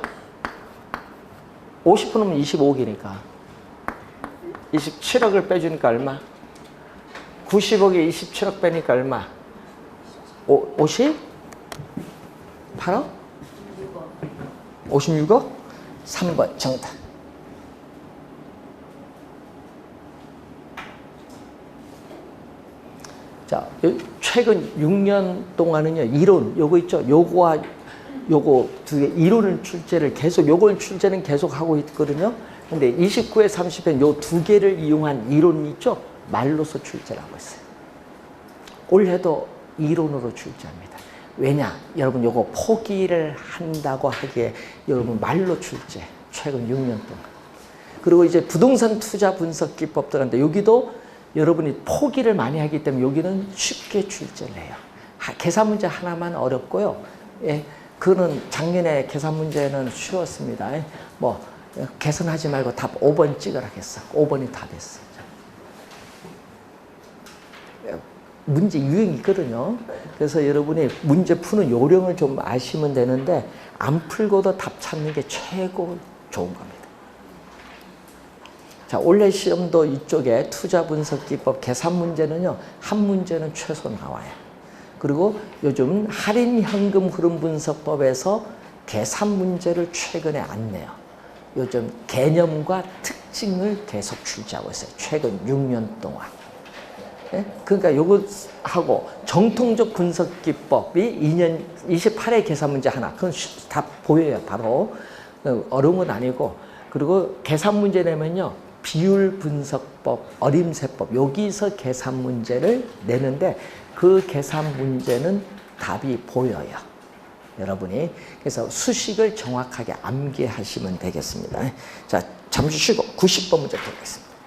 50%면 25억이니까 27억을 빼주니까 얼마? 90억에 27억 빼니까 얼마? 58억? 56억? 3번 정답. 자, 최근 6년 동안은요, 이론, 요거 있죠? 요거와 요거 두 개, 이론을 출제를 계속, 요걸 출제는 계속 하고 있거든요. 근데 29회, 30회 요 두 개를 이용한 이론이 있죠? 말로서 출제를 하고 있어요. 올해도 이론으로 출제합니다. 왜냐? 여러분 요거 포기를 한다고 하기에 여러분 말로 출제. 최근 6년 동안. 그리고 이제 부동산 투자 분석 기법 들어간데 여기도 여러분이 포기를 많이 하기 때문에 여기는 쉽게 출제를 해요. 계산 문제 하나만 어렵고요. 예, 그거는 작년에 계산 문제는 쉬웠습니다. 뭐 계산하지 말고 답 5번 찍으라 했어. 5번이 답이었어. 문제 유형이 있거든요. 그래서 여러분이 문제 푸는 요령을 좀 아시면 되는데 안 풀고도 답 찾는 게 최고 좋은 겁니다. 자, 올해 시험도 이쪽에 투자 분석 기법 계산 문제는요, 한 문제는 최소 나와요. 그리고 요즘 할인 현금 흐름 분석법에서 계산 문제를 최근에 안 내요. 요즘 개념과 특징을 계속 출제하고 있어요. 최근 6년 동안. 예? 그러니까 요거 하고 정통적 분석 기법이 2년 28회 계산 문제 하나. 그건 다 보여요. 바로. 어려운 건 아니고. 그리고 계산 문제 내면요. 비율 분석법, 어림세법 여기서 계산 문제를 내는데 그 계산 문제는 답이 보여요. 여러분이. 그래서 수식을 정확하게 암기하시면 되겠습니다. 자, 잠시 쉬고 90번 문제 드리겠습니다.